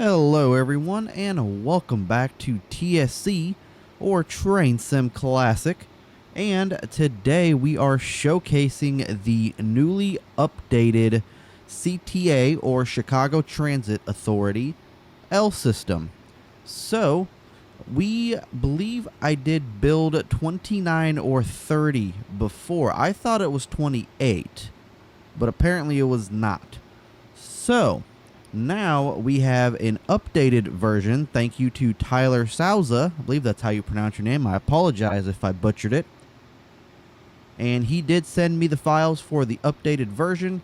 Hello everyone and welcome back to TSC or Train Sim Classic, and today we are showcasing the newly updated CTA or Chicago Transit Authority L system. So we believe I did build 29 or 30 before. I thought it was 28, but apparently it was not. So now we have an updated version. Thank you to Tyler Souza. I believe that's how you pronounce your name. I apologize if I butchered it. And he did send me the files for the updated version.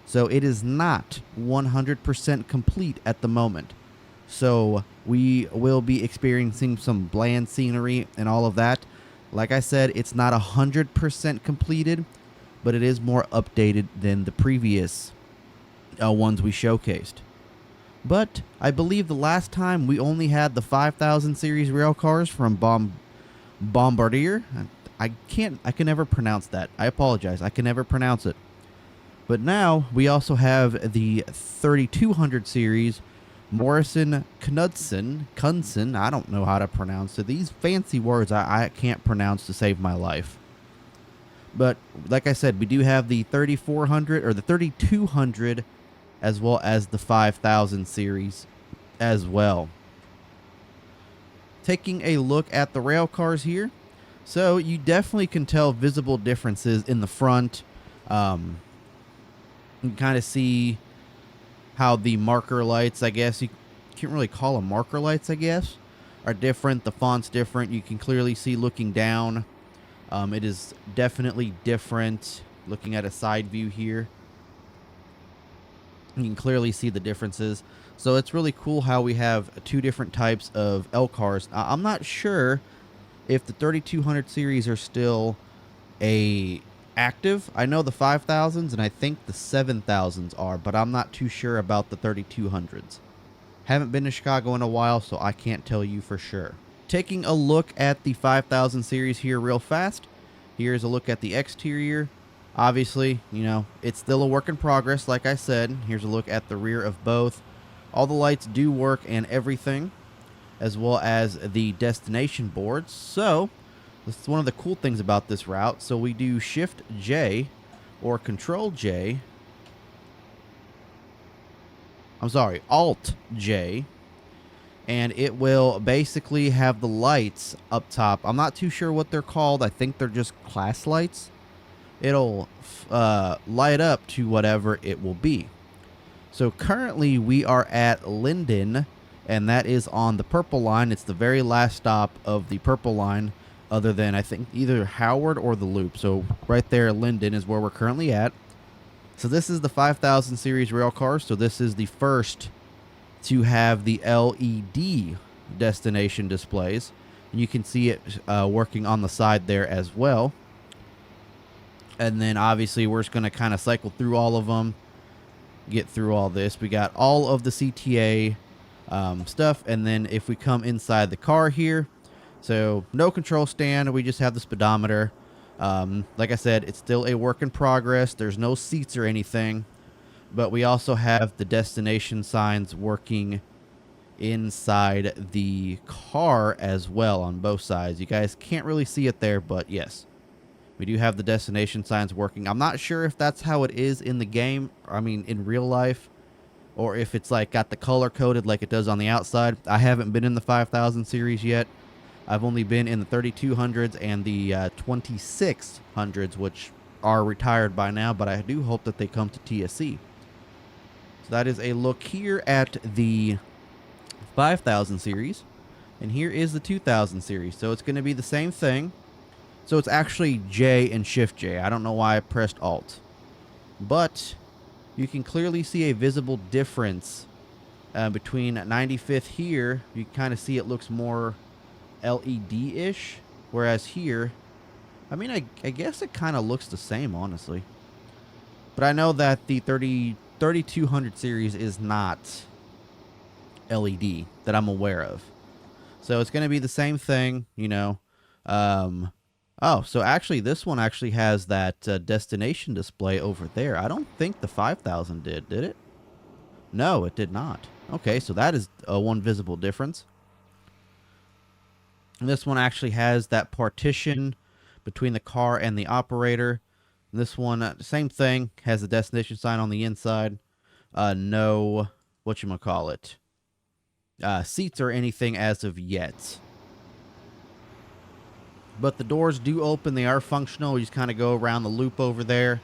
So it is not 100% complete at the moment. So we will be experiencing some bland scenery and all of that. Like I said, it's not 100% completed, but it is more updated than the previous ones we showcased. But I believe the last time we only had the 5000 series rail cars from Bombardier. I can never pronounce that. I apologize. I can never pronounce it. But now we also have the 3200 series Morrison Knudsen. I don't know how to pronounce it. These fancy words I can't pronounce to save my life. But like I said, we do have the 3400 or the 3200 as well as the 5000 series as well. Taking a look at the rail cars here. So you definitely can tell visible differences in the front. You can kind of see how the marker lights, I guess you can't really call them marker lights, I guess, are different. The font's different. You can clearly see looking down. It is definitely different looking at a side view here. You can clearly see the differences. So it's really cool how we have two different types of L cars. I'm not sure if the 3200 series are still active. I know the 5000s and I think the 7000s are, but I'm not too sure about the 3200s. Haven't been to Chicago in a while, so I can't tell you for sure. Taking a look at the 5000 series here real fast. Here's a look at the exterior. Obviously, you know, it's still a work in progress, like I said. Here's a look at the rear of both. All the lights do work and everything, as well as the destination boards. So, this is one of the cool things about this route. So we do Shift J or Control J. I'm sorry, Alt J. And it will basically have the lights up top. I'm not too sure what they're called. I think they're just class lights. It'll light up to whatever it will be. So currently we are at Linden, and that is on the purple line. It's the very last stop of the purple line, other than I think either Howard or the Loop. So right there, Linden is where we're currently at. So this is the 5000 series rail car. So this is the first to have the LED destination displays. And you can see it working on the side there as well. And then obviously we're just going to kind of cycle through all of them, get through all this. We got all of the CTA stuff. And then if we come inside the car here, so no control stand, we just have the speedometer. Like I said, it's still a work in progress. There's no seats or anything. But we also have the destination signs working inside the car as well on both sides. You guys can't really see it there, but yes. We do have the destination signs working. I'm not sure if that's how it is in the game, I mean in real life, or if it's like got the color coded like it does on the outside. I haven't been in the 5000 series yet. I've only been in the 3200s and the 2600s, which are retired by now, but I do hope that they come to TSC. So that is a look here at the 5000 series, and here is the 2000 series. So it's going to be the same thing. So it's actually J and Shift J. I don't know why I pressed Alt. But you can clearly see a visible difference between 95th here. You can kind of see it looks more LED-ish. Whereas here, I mean, I guess it kind of looks the same, honestly. But I know that the 3200 series is not LED that I'm aware of. So it's going to be the same thing, you know. Oh, so actually this one actually has that destination display over there. I don't think the 5000 did it? No, it did not. Okay, so that is one visible difference. And this one actually has that partition between the car and the operator. This one, same thing, has the destination sign on the inside. No, whatchamacallit, seats or anything as of yet. But the doors do open. They are functional. You just kind of go around the loop over there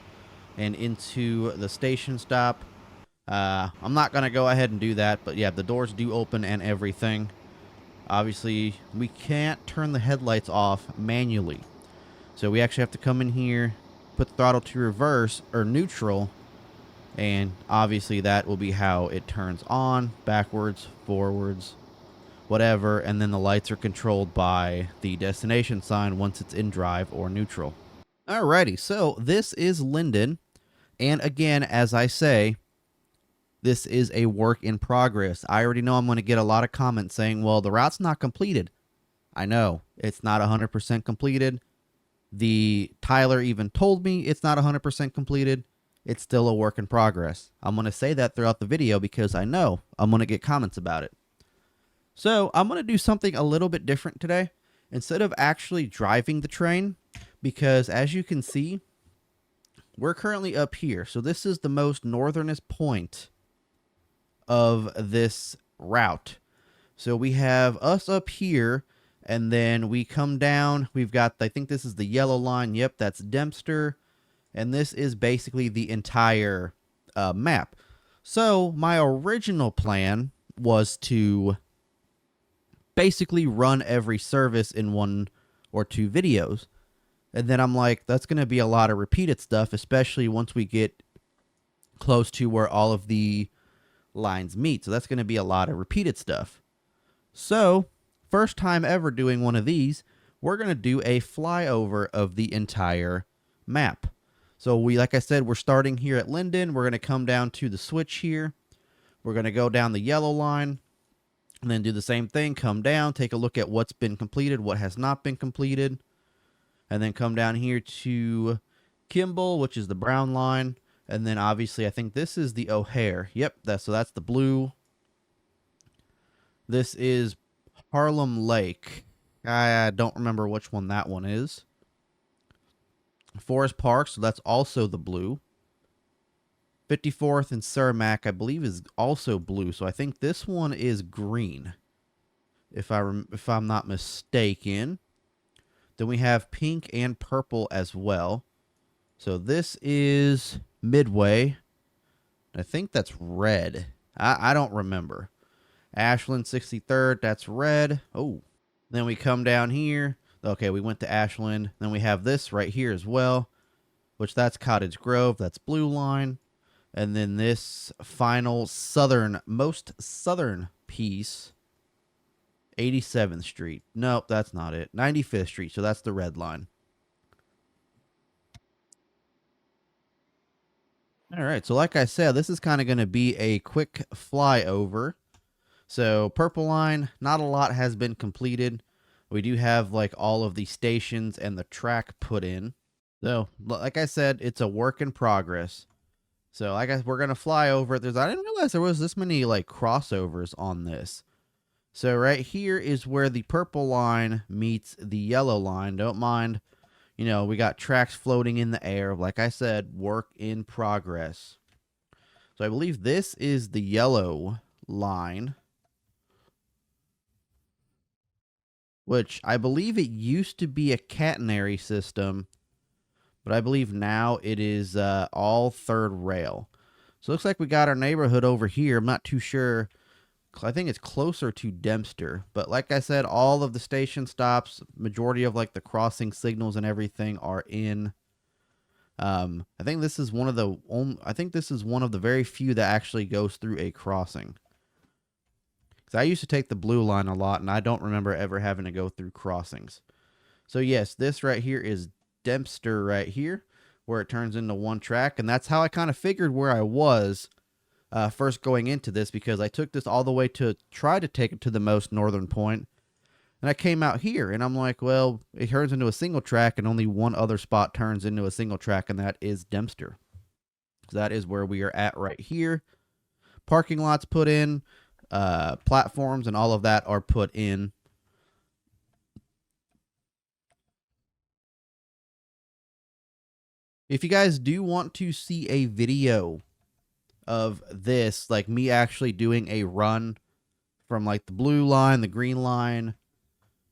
and into the station stop. I'm not going to go ahead and do that, but yeah, the doors do open and everything. Obviously, we can't turn the headlights off manually. So we actually have to come in here, put the throttle to reverse or neutral, and obviously that will be how it turns on, backwards, forwards, whatever, and then the lights are controlled by the destination sign once it's in drive or neutral. Alrighty, so this is Linden, and again, as I say, this is a work in progress. I already know I'm going to get a lot of comments saying, well, the route's not completed. I know, it's not 100% completed. The Tyler even told me it's not 100% completed. It's still a work in progress. I'm going to say that throughout the video because I know I'm going to get comments about it. So I'm going to do something a little bit different today. Instead of actually driving the train, because as you can see, we're currently up here. So this is the most northernest point of this route. So we have us up here, and then we come down. We've got, I think this is the yellow line. Yep, that's Dempster. And this is basically the entire map. So my original plan was to basically run every service in 1 or 2 videos. And then I'm like, that's going to be a lot of repeated stuff, especially once we get close to where all of the lines meet. So that's going to be a lot of repeated stuff. So first time ever doing one of these, we're going to do a flyover of the entire map. So like I said, we're starting here at Linden. We're going to come down to the switch here. We're going to go down the yellow line and then do the same thing. Come down, take a look at what's been completed, what has not been completed. And then come down here to Kimball, which is the brown line. And then obviously I think this is the O'Hare. Yep, so that's the blue. This is Harlem Lake. I don't remember which one that one is. Forest Park, so that's also the blue. 54th and Cermak, I believe, is also blue. So I think this one is green, if I'm not mistaken. Then we have pink and purple as well. So this is Midway. I think that's red. I don't remember. Ashland 63rd, that's red. Oh, then we come down here. Okay, we went to Ashland. Then we have this right here as well, which that's Cottage Grove. That's blue line. And then this final most southern piece, 87th Street. Nope, that's not it. 95th Street, so that's the red line. All right, so like I said, this is kind of going to be a quick flyover. So purple line, not a lot has been completed. We do have like all of the stations and the track put in. So like I said, it's a work in progress. So I guess we're going to fly over it. I didn't realize there was this many like crossovers on this. So right here is where the purple line meets the yellow line. Don't mind, you know, we got tracks floating in the air. Like I said, work in progress. So I believe this is the yellow line, which I believe it used to be a catenary system, but I believe now it is all third rail. So it looks like we got our neighborhood over here. I'm not too sure. I think it's closer to Dempster. But like I said, all of the station stops, majority of like the crossing signals and everything are in. I think this is one of the very few that actually goes through a crossing. Because I used to take the blue line a lot, and I don't remember ever having to go through crossings. So yes, this right here is Dempster right here, where it turns into one track. And that's how I kind of figured where I was first going into this, because I took this all the way to try to take it to the most northern point. And I came out here, and I'm like, well, it turns into a single track, and only one other spot turns into a single track, and that is Dempster. So that is where we are at right here. Parking lots put in. platforms and all of that are put in. If you guys do want to see a video of this, like me actually doing a run from like the blue line, the green line,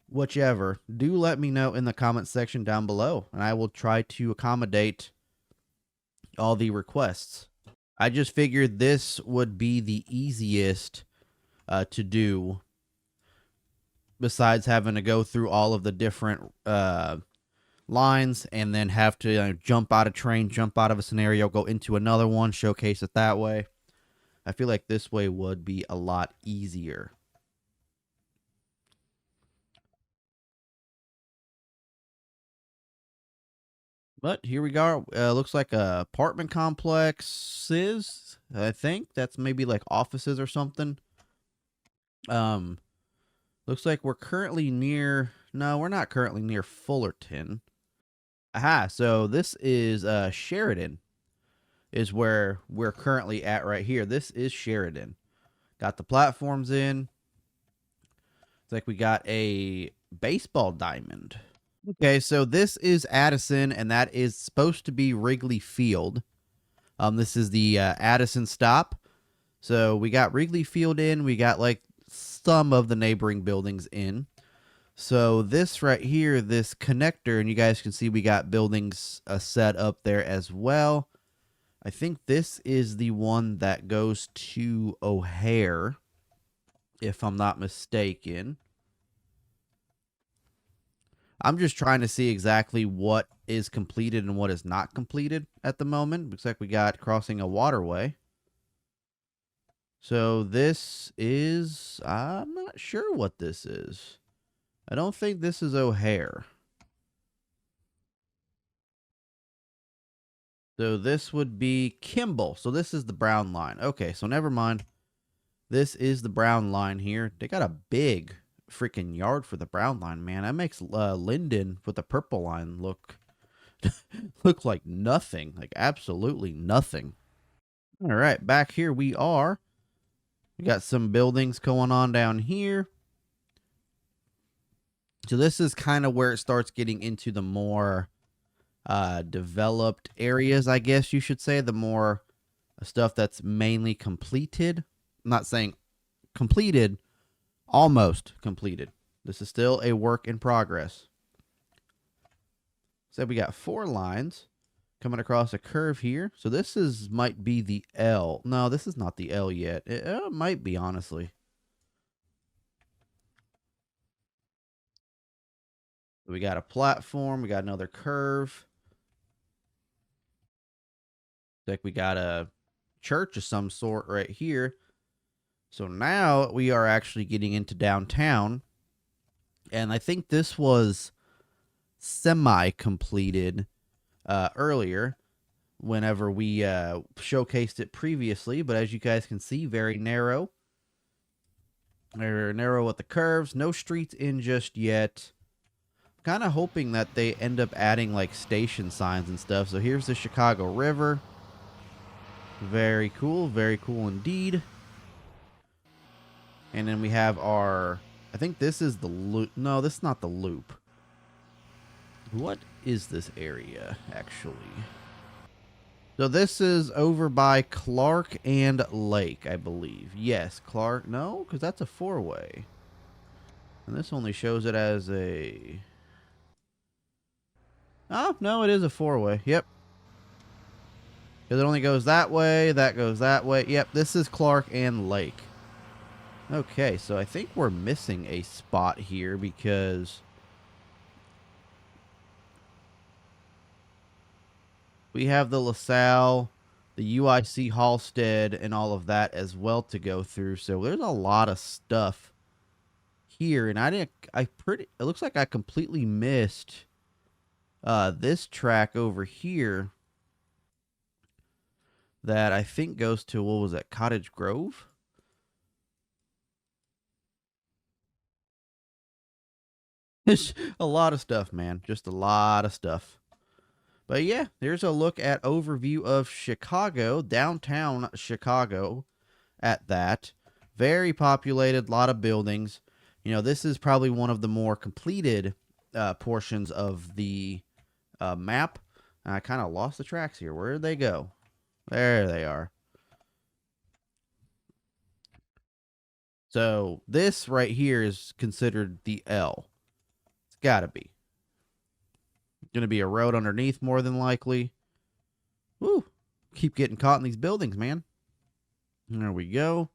whichever, do let me know in the comment section down below, and I will try to accommodate all the requests. I just figured this would be the easiest to do, besides having to go through all of the different lines and then have to jump out of train, jump out of a scenario, go into another one, showcase it that way. I feel like this way would be a lot easier. But here we go. Looks like apartment complexes. I think that's maybe like offices or something. Looks like we're currently near. No, we're not currently near Fullerton. Aha. So this is Sheridan. Is where we're currently at right here. This is Sheridan. Got the platforms in. It's like we got a baseball diamond. Okay, so this is Addison, and that is supposed to be Wrigley Field. This is the Addison stop. So we got Wrigley Field in. We got like some of the neighboring buildings in. So this right here, this connector, and you guys can see we got buildings set up there as well. I think this is the one that goes to O'Hare, if I'm not mistaken. I'm just trying to see exactly what is completed and what is not completed at the moment. Looks like we got crossing a waterway. So this is, I'm not sure what this is. I don't think this is O'Hare. So this would be Kimball. So this is the brown line. Okay, so never mind. This is the brown line here. They got a big freaking yard for the brown line, man. That makes Linden with the purple line look like nothing, like absolutely nothing. All right, back here we are. We got some buildings going on down here. So this is kind of where it starts getting into the more developed areas, I guess you should say, the more stuff that's mainly completed. I'm not saying completed, almost completed. This is still a work in progress. So we got 4 lines coming across a curve here. So this is might be the L. No, this is not the L yet. It might be, honestly. We got a platform. We got another curve. Like we got a church of some sort right here. So now we are actually getting into downtown. And I think this was semi-completed earlier whenever we showcased it previously. But as you guys can see, very narrow. Very narrow with the curves. No streets in just yet. Kind of hoping that they end up adding like station signs and stuff. So here's the Chicago River. Very cool indeed. And then we have our, I think this is the loop. No, this is not the loop. What is this area, actually? So this is over by Clark and Lake, I believe. Yes, Clark. No, because that's a 4-way. And this only shows it as a... Oh, no, it is a 4-way. Yep. Because it only goes that way, that goes that way. Yep, this is Clark and Lake. Okay, so I think we're missing a spot here because we have the LaSalle, the UIC Halstead, and all of that as well to go through. So there's a lot of stuff here, and it looks like I completely missed this track over here that I think goes to, what was that, Cottage Grove? It's a lot of stuff, man. Just a lot of stuff. But yeah, there's a look at overview of Chicago, downtown Chicago at that. Very populated, a lot of buildings. You know, this is probably one of the more completed portions of the map. I kind of lost the tracks here. Where did they go? There they are. So this right here is considered the L. It's got to be. Going to be a road underneath more than likely. Woo! Keep getting caught in these buildings, man. There we go.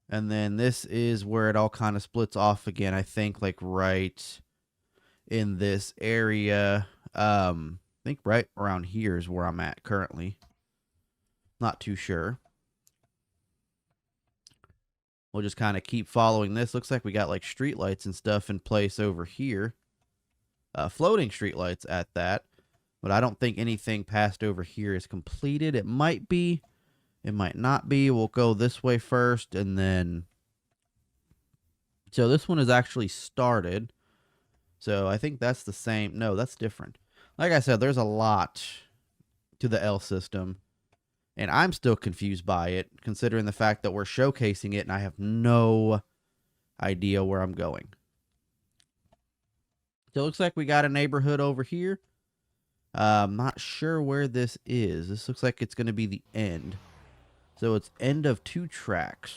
And then this is where it all kind of splits off again, I think, like right in this area. I think right around here is where I'm at currently. Not too sure. We'll just kind of keep following this. Looks like we got like streetlights and stuff in place over here. Floating streetlights at that. But I don't think anything past over here is completed. It might be. It might not be. We'll go this way first and then... So this one is actually started. So I think that's the same. No, that's different. Like I said, there's a lot to the L system. And I'm still confused by it, considering the fact that we're showcasing it and I have no idea where I'm going. So it looks like we got a neighborhood over here. I'm not sure where this is. This looks like it's going to be the end. So it's end of 2 tracks.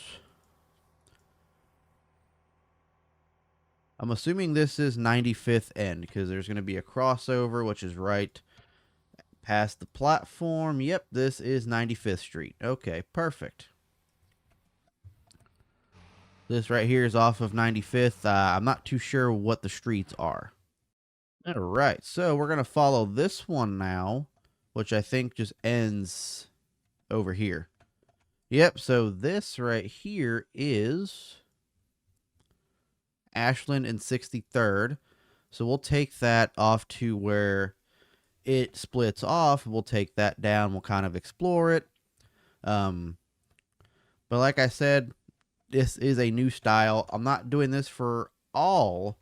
I'm assuming this is 95th end because there's going to be a crossover, which is right past the platform. Yep, this is 95th Street. Okay, perfect. This right here is off of 95th. I'm not too sure what the streets are. All right, so we're going to follow this one now, which I think just ends over here. Yep, so this right here is Ashland and 63rd. So we'll take that off to where it splits off. We'll take that down. We'll kind of explore it. But like I said, this is a new style. I'm not doing this for all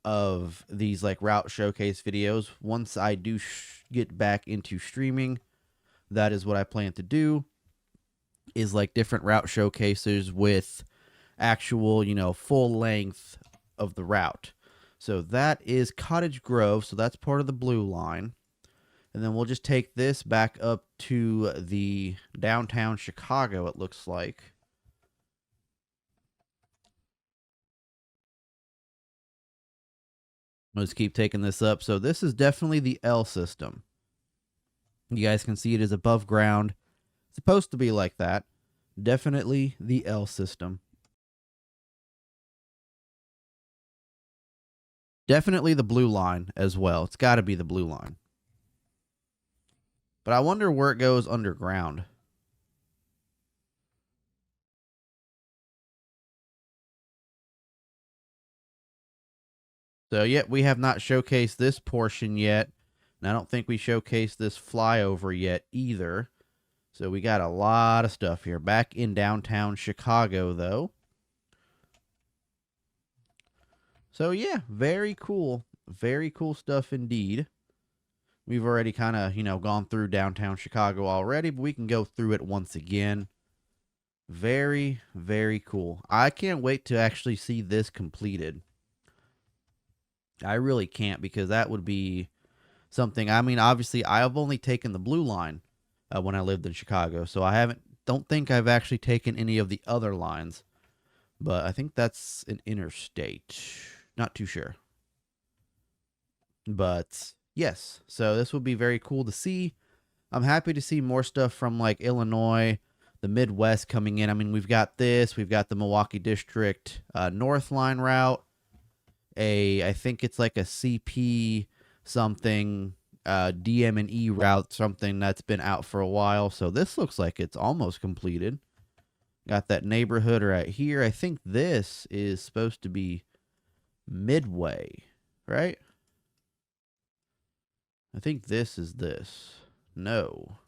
of these like route showcase videos. Once I do get back into streaming, that is what I plan to do, is like different route showcases with actual, you know, full length of the route. So that is Cottage Grove. So that's part of the blue line. And then we'll just take this back up to the downtown Chicago, it looks like. Let's keep taking this up. So this is definitely the L system. You guys can see it is above ground. It's supposed to be like that. Definitely the L system. Definitely the blue line as well. It's got to be the blue line. But I wonder where it goes underground. So, yet we have not showcased this portion yet. And I don't think we showcased this flyover yet either. So, we got a lot of stuff here. Back in downtown Chicago, though. So, yeah, very cool. Very cool stuff indeed. We've already kind of, you know, gone through downtown Chicago already, but we can go through it once again. Very, very cool. I can't wait to actually see this completed. I really can't, because that would be something. I mean, obviously, I've only taken the blue line when I lived in Chicago, so I don't think I've actually taken any of the other lines, but I think that's an interstate. Not too sure. But yes, so this would be very cool to see. I'm happy to see more stuff from like Illinois, the Midwest coming in. I mean, we've got this. We've got the Milwaukee District North Line route. I think it's like a CP something, DM&E route, something that's been out for a while. So this looks like it's almost completed. Got that neighborhood right here. I think this is supposed to be Midway, right? I think this is this. No.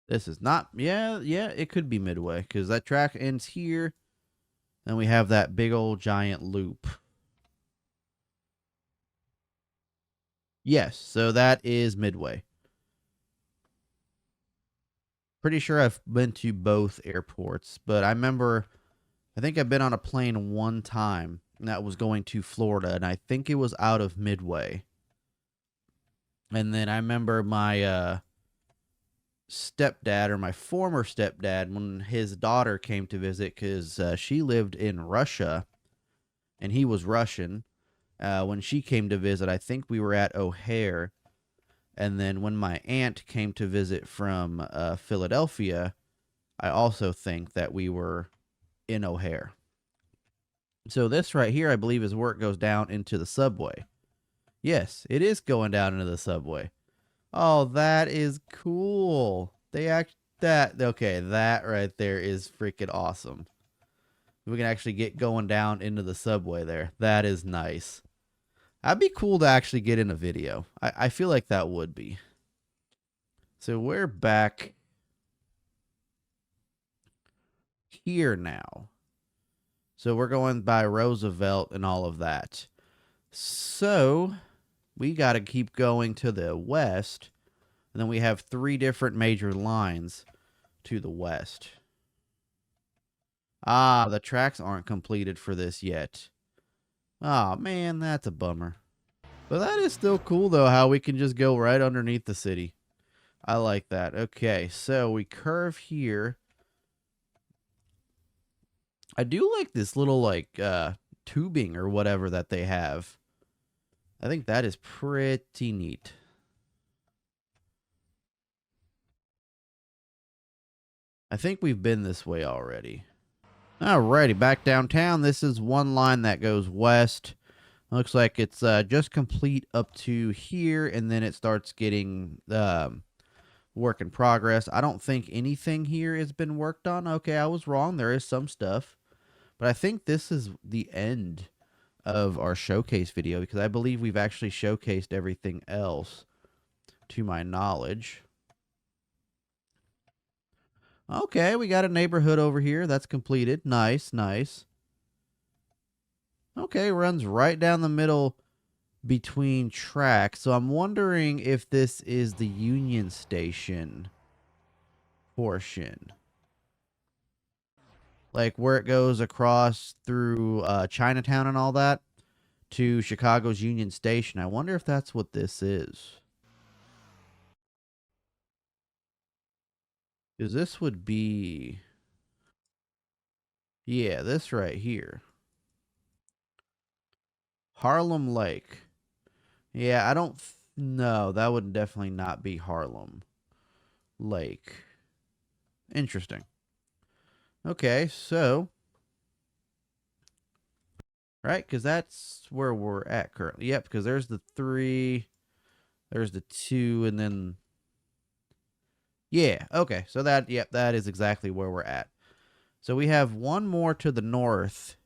This is not. Yeah, it could be Midway, because that track ends here. Then we have that big old giant loop. Yes, so that is Midway. Pretty sure I've been to both airports, but I think I've been on a plane one time, and that was going to Florida, and I think it was out of Midway. And then I remember my stepdad, or my former stepdad, when his daughter came to visit, because she lived in Russia and he was Russian. When she came to visit, I think we were at O'Hare. And then when my aunt came to visit from Philadelphia, I also think that we were in O'Hare. So this right here, I believe, is where it goes down into the subway. Yes, it is going down into the subway. Oh, that is cool. They act that okay, that right there is freaking awesome. We can actually get going down into the subway there. That is nice. That'd be cool to actually get in a video. I feel like that would be. So we're back here now. So we're going by Roosevelt and all of that. So we got to keep going to the west. And then we have 3 different major lines to the west. Ah, the tracks aren't completed for this yet. Oh, man, that's a bummer. But that is still cool, though, how we can just go right underneath the city. I like that. Okay, so we curve here. I do like this little, like, tubing or whatever that they have. I think that is pretty neat. I think we've been this way already. Alrighty, back downtown. This is one line that goes west. Looks like it's just complete up to here, and then it starts getting work in progress. I don't think anything here has been worked on. Okay, I was wrong. There is some stuff. But I think this is the end of our showcase video, because I believe we've actually showcased everything else to my knowledge. Okay, we got a neighborhood over here. That's completed. Nice, nice. Okay, runs right down the middle between tracks. So I'm wondering if this is the Union Station portion. Like where it goes across through Chinatown and all that to Chicago's Union Station. I wonder if that's what this is. Because this would be... Yeah, this right here. Harlem Lake. Yeah, I don't... No, that would definitely not be Harlem Lake. Interesting. Okay, so... Right, because that's where we're at currently. Yep, because there's the 3, there's the 2, and then... Yeah, okay, so that, yep, that is exactly where we're at. So we have one more to the north,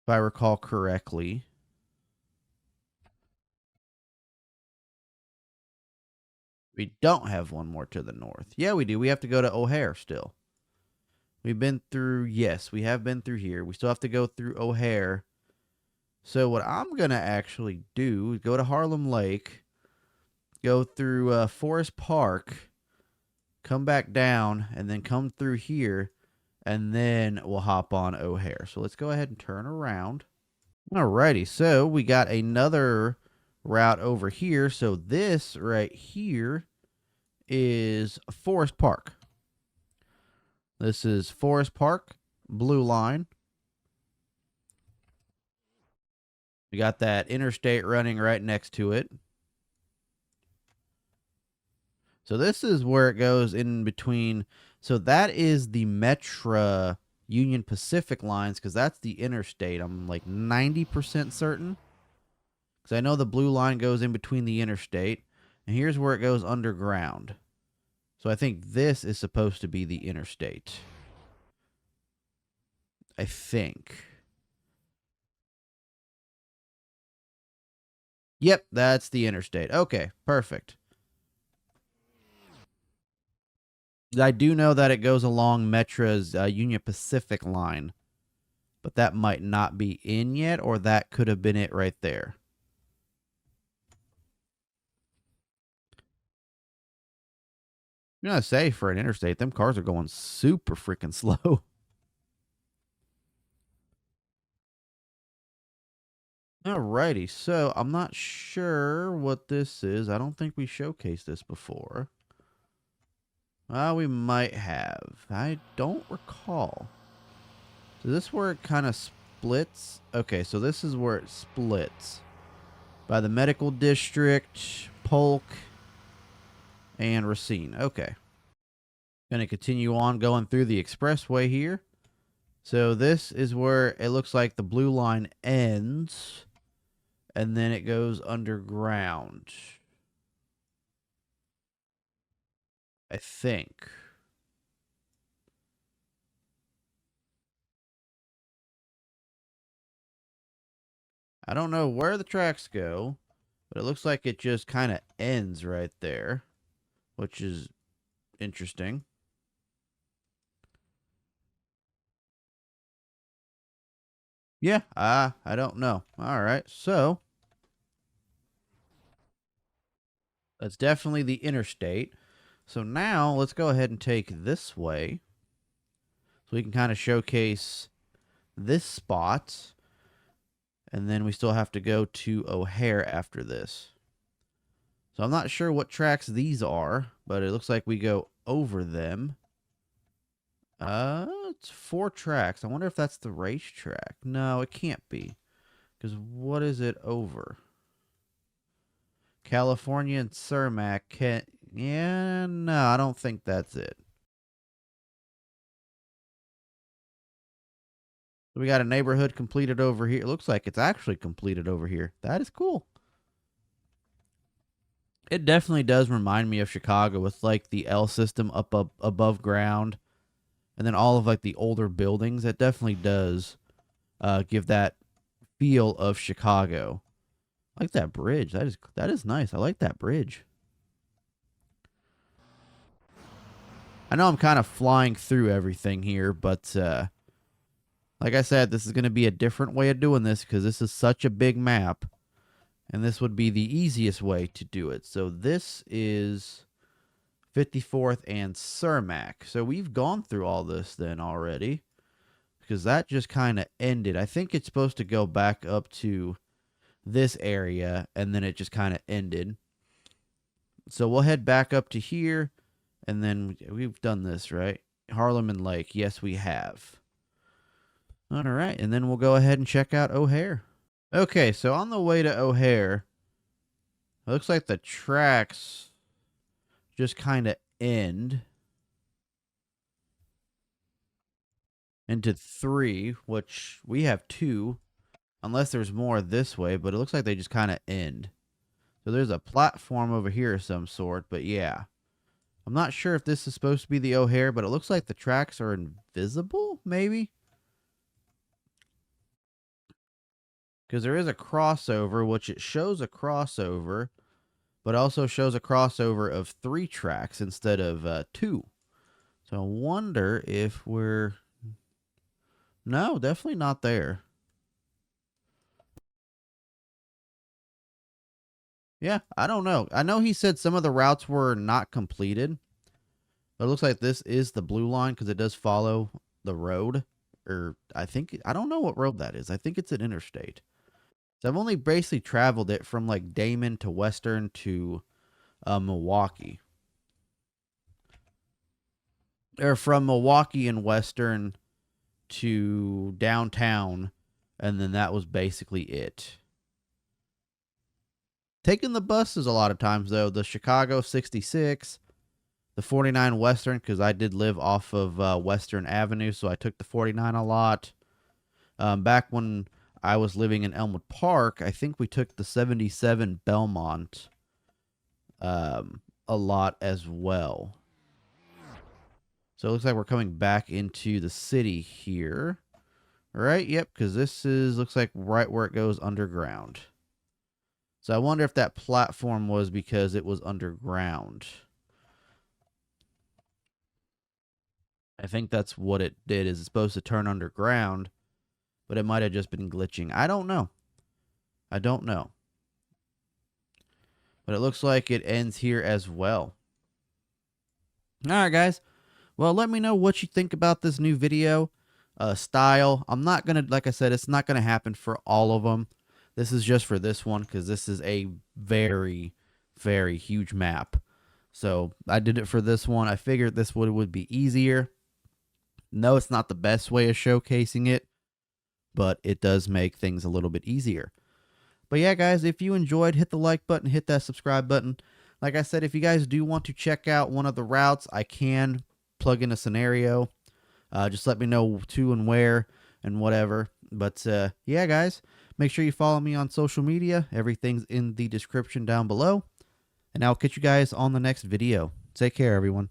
if I recall correctly. We don't have one more to the north. Yeah, we do. We have to go to O'Hare still. We've been through, yes, we have been through here. We still have to go through O'Hare. So what I'm going to actually do is go to Harlem Lake, go through Forest Park, come back down, and then come through here, and then we'll hop on O'Hare. So let's go ahead and turn around. Alrighty, so we got another route over here. So this right here is Forest Park. This is Forest Park, blue line. We got that interstate running right next to it. So this is where it goes in between. So that is the Metra Union Pacific lines, because that's the interstate. I'm like 90% certain. Because I know the blue line goes in between the interstate. And here's where it goes underground. So I think this is supposed to be the interstate. I think. Yep, that's the interstate. Okay, perfect. I do know that it goes along Metra's Union Pacific line, but that might not be in yet, or that could have been it right there. You know, I say for an interstate, them cars are going super freaking slow. Alrighty, so I'm not sure what this is. I don't think we showcased this before. We might have. I don't recall. So this where it kind of splits? Okay, so this is where it splits. By the medical district, Polk, and Racine. Okay. Gonna continue on going through the expressway here. So this is where it looks like the blue line ends. And then it goes underground. I think. I don't know where the tracks go, but it looks like it just kind of ends right there, which is interesting. Yeah, I don't know. All right, so that's definitely the interstate. So now let's go ahead and take this way so we can kind of showcase this spot. And then we still have to go to O'Hare after this. So I'm not sure what tracks these are, but it looks like we go over them. It's 4 tracks. I wonder if that's the racetrack. No, it can't be. Because what is it over? California and Cermak can't... Yeah, no, I don't think that's it. So we got a neighborhood completed over here. It looks like it's actually completed over here. That is cool. It definitely does remind me of Chicago with like the L system up above ground, and then all of like the older buildings. It definitely does give that feel of Chicago. I like that bridge. That is nice. I like that bridge. I know I'm kind of flying through everything here, but like I said, this is going to be a different way of doing this because this is such a big map, and this would be the easiest way to do it. So this is 54th and Cermak. So we've gone through all this then already because that just kind of ended. I think it's supposed to go back up to this area and then it just kind of ended. So we'll head back up to here and then we've done this, right? Harlem and Lake. Yes, we have. All right. And then we'll go ahead and check out O'Hare. Okay. So on the way to O'Hare, it looks like the tracks just kind of end into 3, which we have 2, unless there's more this way, but it looks like they just kind of end. So there's a platform over here of some sort, but yeah. I'm not sure if this is supposed to be the O'Hare, but it looks like the tracks are invisible, maybe? Because there is a crossover, which it shows a crossover, but also shows a crossover of 3 tracks instead of 2. So I wonder if we're... No, definitely not there. Yeah, I don't know. I know he said some of the routes were not completed. But it looks like this is the blue line because it does follow the road. Or I don't know what road that is. I think it's an interstate. So I've only basically traveled it from like Damon to Western to Milwaukee. Or from Milwaukee and Western to downtown. And then that was basically it. Taking the buses a lot of times, though. The Chicago 66, the 49 Western, because I did live off of Western Avenue, so I took the 49 a lot. Back when I was living in Elmwood Park, I think we took the 77 Belmont a lot as well. So it looks like we're coming back into the city here. Right? Yep, because this looks like right where it goes underground. So I wonder if that platform was because it was underground. I think that's what it did, is it's supposed to turn underground, but it might have just been glitching. I don't know. I don't know. But it looks like it ends here as well. All right, guys. Well, let me know what you think about this new video style. I'm not going to, like I said, it's not going to happen for all of them. This is just for this one because this is a very, very huge map. So I did it for this one. I figured this would be easier. No, it's not the best way of showcasing it, but it does make things a little bit easier. But yeah, guys, if you enjoyed, hit the like button, hit that subscribe button. Like I said, if you guys do want to check out one of the routes, I can plug in a scenario. Just let me know to and where and whatever. But yeah, guys, make sure you follow me on social media. Everything's in the description down below. And I'll catch you guys on the next video. Take care, everyone.